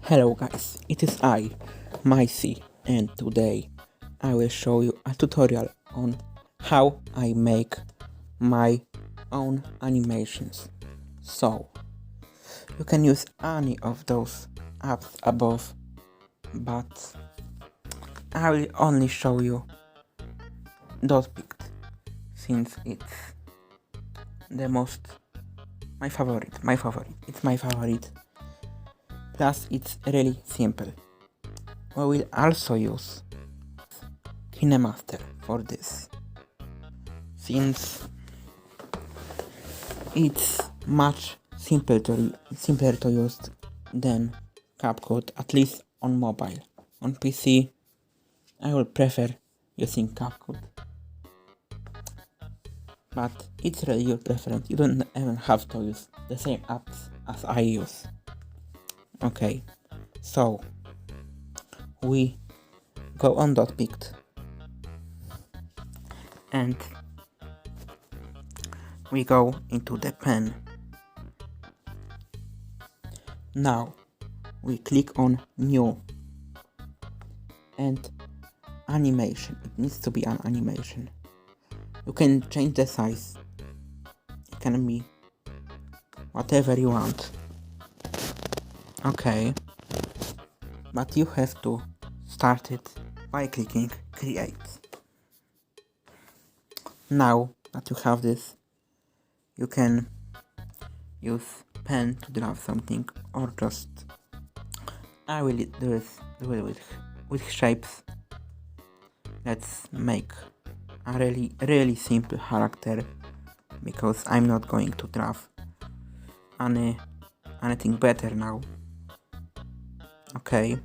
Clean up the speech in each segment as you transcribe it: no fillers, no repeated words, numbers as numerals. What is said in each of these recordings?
Hello guys, it is I, Myci, and today I will show you a tutorial on how I make my own animations. So, you can use any of those apps above, but I will only show you Dotpicked, since it's my favorite, it's my favorite, plus it's really simple. We will also use KineMaster for this, since it's much simpler to use than CapCut, at least on mobile. On PC, I will prefer using CapCut, but it's really your preference. You don't even have to use the same apps as I use. Okay, so we go on Dotpicked and we go into the pen. Now we click on new and animation. It needs to be an animation. You can change the size. It can be whatever you want. Okay, but you have to start it by clicking create. Now that you have this, you can use pen to draw something, or just I will do it with shapes. Let's make a really simple character, because I'm not going to draw anything better now. Okay,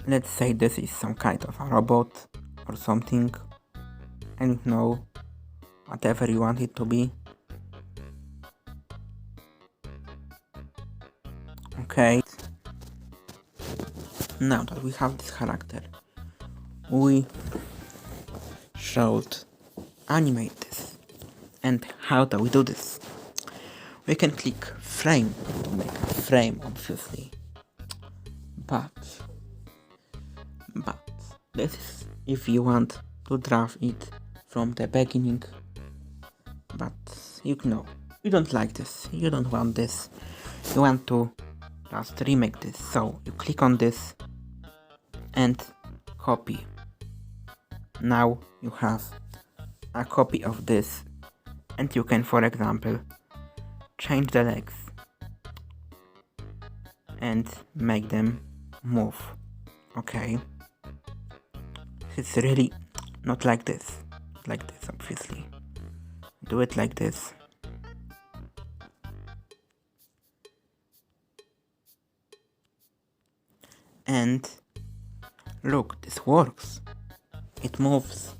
let's say this is some kind of a robot or something. I don't know, whatever you want it to be. Okay, now that we have this character, we should animate this. And how do we do this? We can click frame to make a frame, obviously, but this is if you want to draw it from the beginning. But you know, you don't like this, you don't want this, you want to just remake this. So you click on this and copy. Now you have a copy of this, and you can, for example, change the legs and make them move. Okay, it's really not like this, obviously. Do it like this. And look, this works. It moves.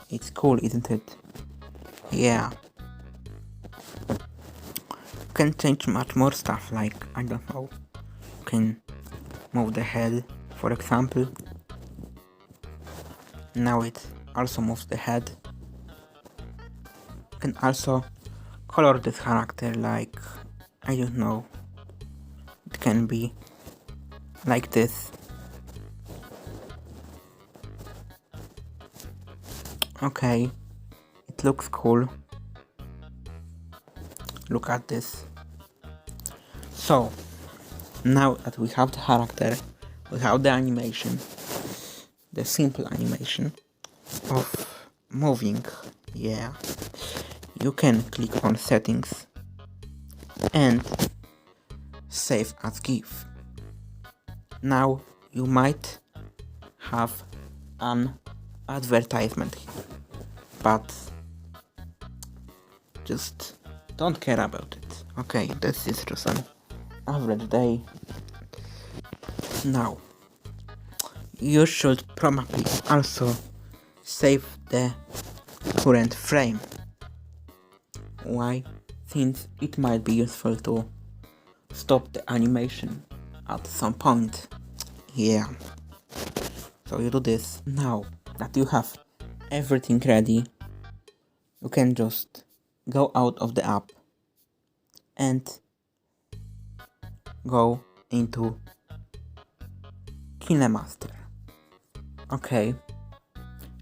It's cool, isn't it? Yeah. You can change much more stuff, like, I don't know, you can move the head, for example. Now it also moves the head. You can also color this character, like, I don't know, it can be like this. Okay, it looks cool. Look at this. So now that we have the character, we have the animation, the simple animation of moving. Yeah, you can click on settings and save as GIF. Now you might have an advertisement here, but just don't care about it. Okay, this is just an average day. Now you should probably also save the current frame. Why? Since it might be useful to stop the animation at some point. Yeah, so you do this. Now that you have everything ready, you can just go out of the app and go into KineMaster. Okay,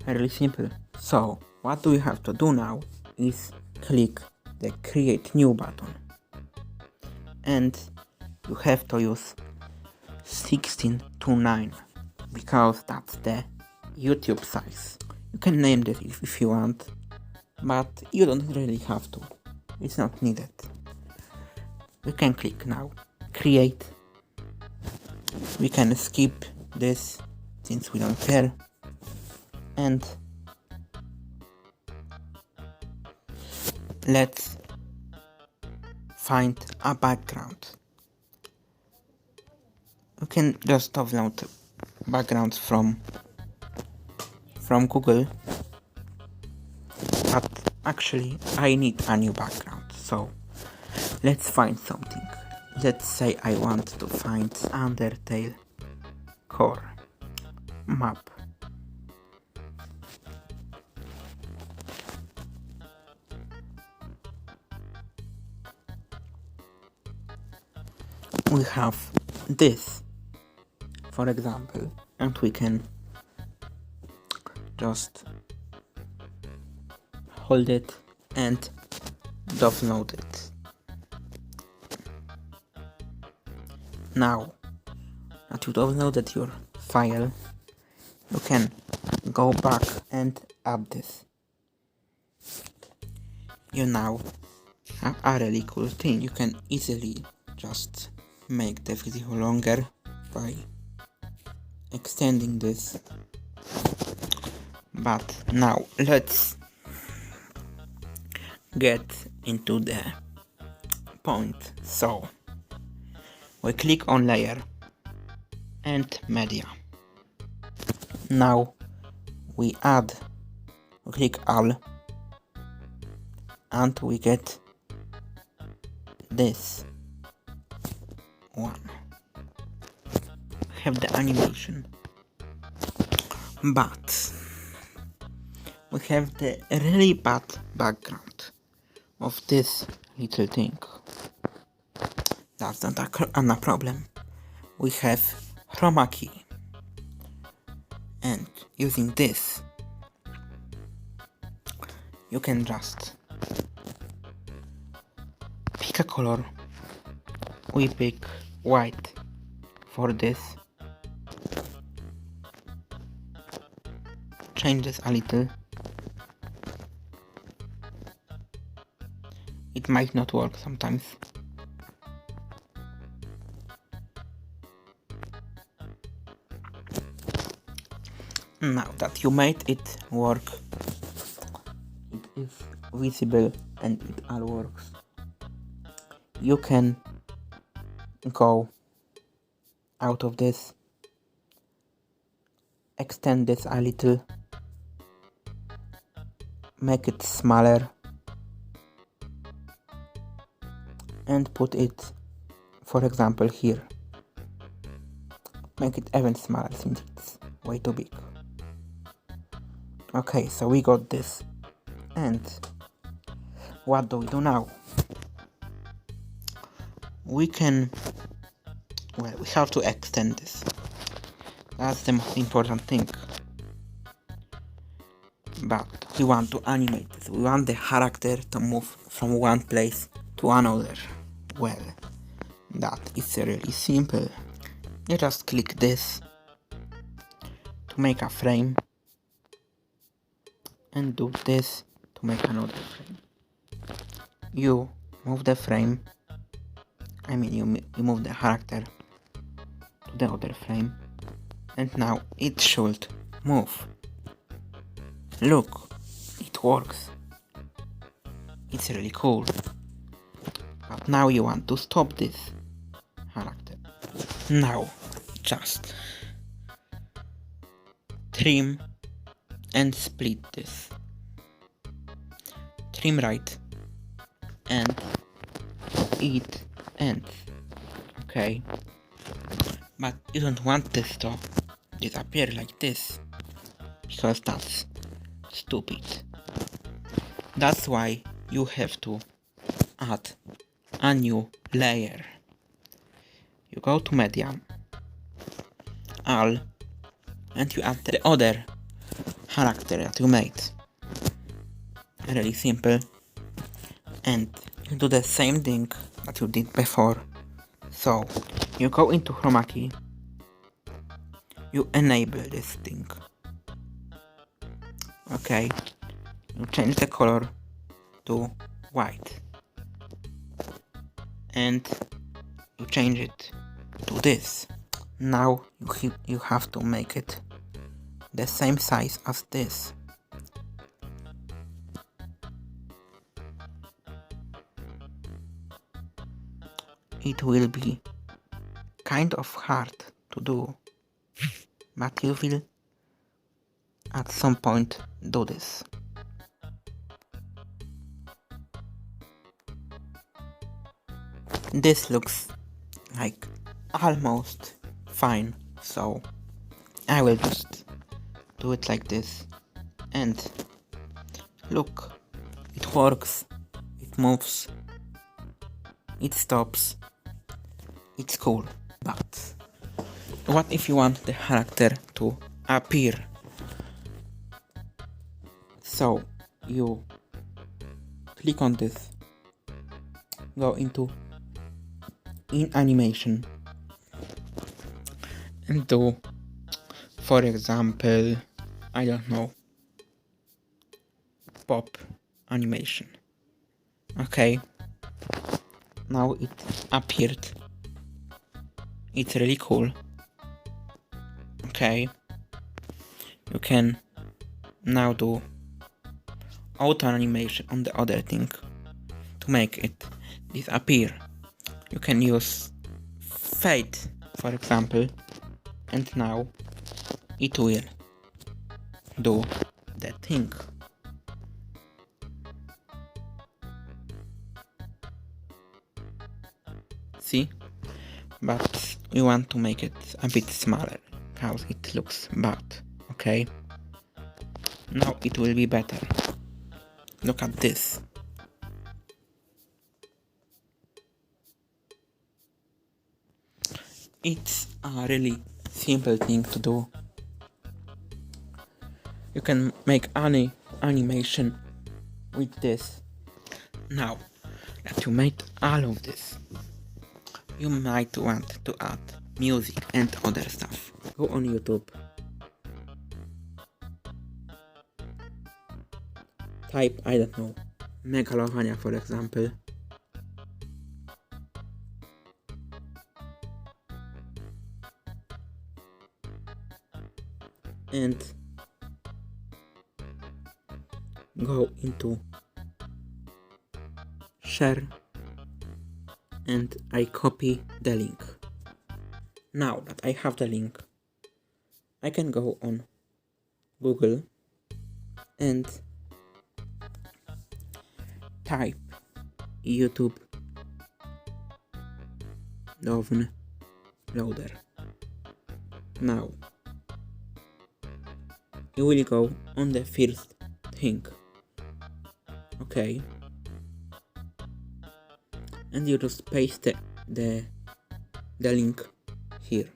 really simple. So what do you have to do now is click the create new button, and you have to use 16:9 because that's the YouTube size. You can name this if you want, but you don't really have to. It's not needed. We can click now create. We can skip this since we don't care, and let's find a background. You can just download backgrounds from Google, but actually I need a new background, so let's find something. Let's say I want to find Undertale core map. We have this, for example, and we can just hold it and download it. Now that you downloaded your file, you can go back and add this. You now have a really cool thing. You can easily just make the video longer by extending this. But now let's get into the point. So we click on layer and media. Now we click all, and we get this one. Have the animation, but we have the really bad background of this little thing. That's not a problem. We have chroma key, and using this you can just pick a color. We pick white for this. Change this a little. It might not work sometimes. Now that you made it work, it is visible and it all works. You can go out of this, extend this a little, make it smaller, and put it, for example, here. Make it even smaller since it's way too big. Okay, so we got this. And what do we do now? We have to extend this. That's the most important thing. But we want to animate this. We want the character to move from one place to another. Well, that is really simple. You just click this to make a frame, and do this to make another frame. You move the frame, you move the character to the other frame, and now it should move. Look, it works. It's really cool. But now you want to stop this character. Now just trim and split this. Trim right and it ends. Okay, but you don't want this to disappear like this, because that's stupid. That's why you have to add a new layer. You go to media, all, and you add the other character that you made. Really simple. And you do the same thing that you did before. So you go into chroma key, you enable this thing. Okay, you change the color to white and you change it to this. Now you have to make it the same size as this. It will be kind of hard to do, but you will at some point do this. This looks like almost fine, so I will just do it like this, and look, it works, it moves, it stops, it's cool. But what if you want the character to appear? So you click on this, go into in animation and do, for example, I don't know, pop animation. Okay, now it appeared. It's really cool. Okay, you can now do auto animation on the other thing to make it disappear. You can use fade, for example, and now it will do that thing. See? But we want to make it a bit smaller because it looks bad. Okay? Now it will be better. Look at this. It's a really simple thing to do. You can make any animation with this. Now that you made all of this, you might want to add music and other stuff. Go on YouTube. Type, I don't know, Megalovania for example. And go into share and I copy the link. Now that I have the link, I can go on Google and type YouTube downloader. Now you will go on the first thing. Okay, and you just paste the link here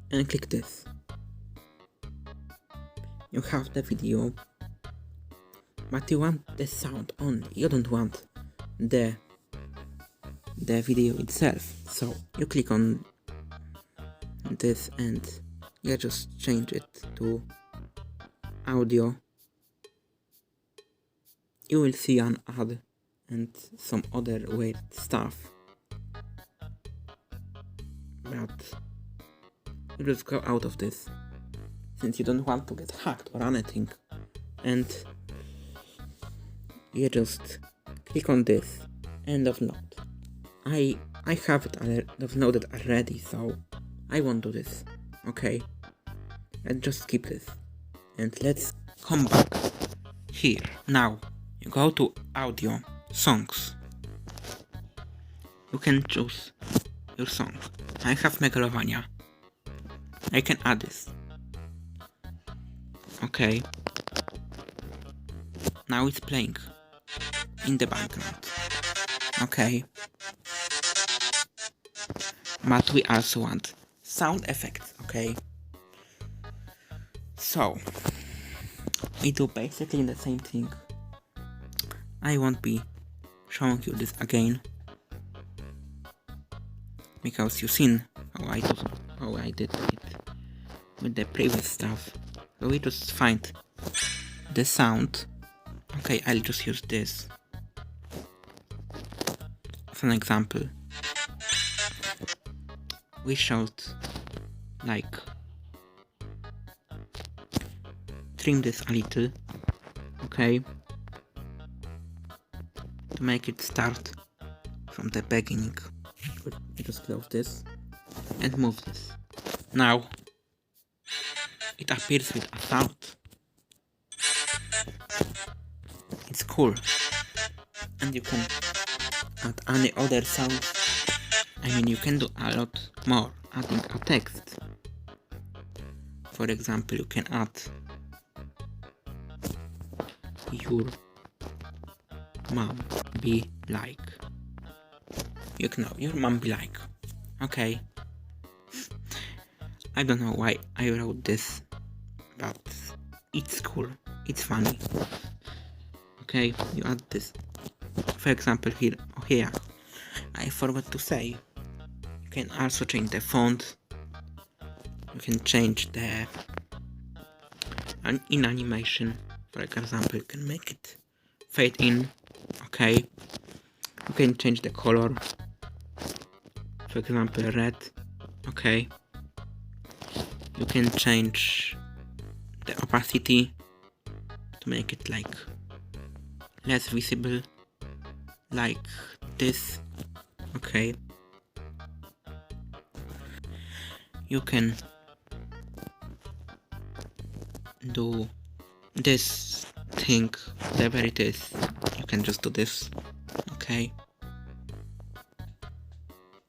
and click this. You have the video, but you want the sound only. You don't want the video itself. So you click on this and you just change it to audio. You will see an ad and some other weird stuff, but you just go out of this since you don't want to get hacked or anything, and you just click on this and download. I have it downloaded already, so I won't do this. Okay, let's just skip this and let's come back here. Now you go to audio, songs. You can choose your song. I have Megalovania. I can add this. Okay. Now it's playing in the background. Okay. but we also want sound effects, okay? So we do basically the same thing. I won't be showing you this again because you've seen how I did it with the previous stuff. So we just find the sound. Okay, I'll just use this as an example. We should like trim this a little, okay, to make it start from the beginning. We just close this and move this. Now it appears with a sound. It's cool, and you can add any other sound. I mean, you can do a lot more, adding a text. For example, you can add your mom be like. You can know your mom be like. Okay. I don't know why I wrote this, but it's cool. It's funny. Okay, you add this. For example, here, I forgot to say, you can also change the font. You can change the in animation. For example, you can make it fade in. Okay, you can change the color. For example, red. Okay, you can change the opacity to make it like less visible, like this. Okay, you can do this thing, whatever it is. You can just do this. Okay,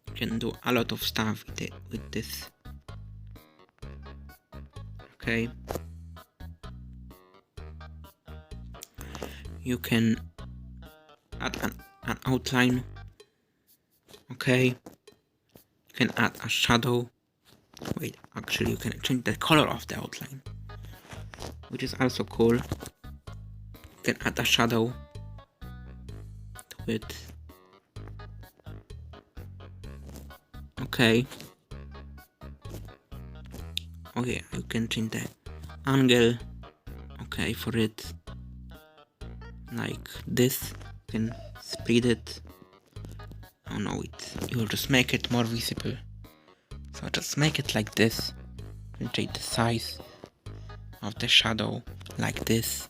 you can do a lot of stuff with this. Okay, you can add an outline. Okay, you can add a shadow. Wait, actually you can change the color of the outline, which is also cool. You can add a shadow to it. Okay, you can change the angle. Okay, for it, like this. You can spread it. Oh no, you will just make it more visible. So just make it like this. And change the size of the shadow like this.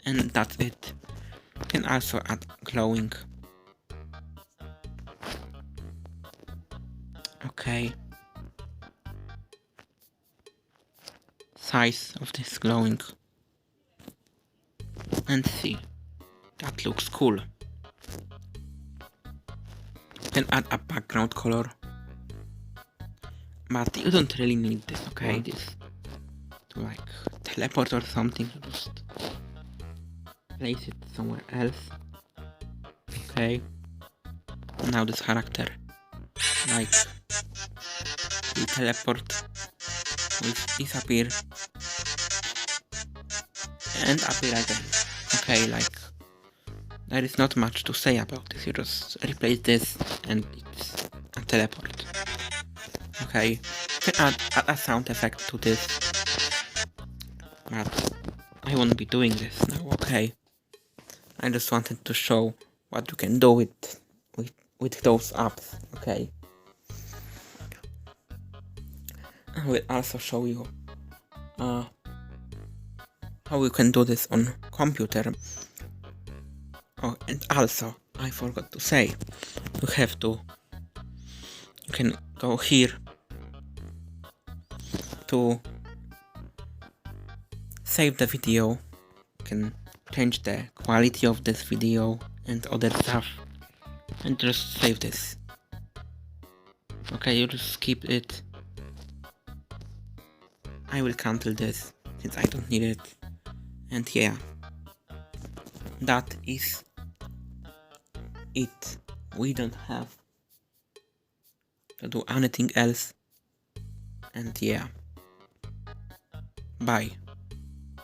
And that's it. You can also add glowing. Okay. Size of this glowing. And see. That looks cool. You can add a background color. But you don't really need this, okay? This to like teleport or something. Just place it somewhere else. Okay. Now this character, like, will teleport, will disappear, and appear again. Okay, like, there is not much to say about this. You just replace this, and it's a teleport. Okay, you can add a sound effect to this, but I won't be doing this now. Okay, I just wanted to show what you can do with those apps. Okay, I will also show you how you can do this on computer. Oh, and also I forgot to say, you can go here to save the video. You can change the quality of this video and other stuff, and just save this. Okay, you just skip it. I will cancel this since I don't need it. And yeah, that is it. We don't have to do anything else. And yeah, bye.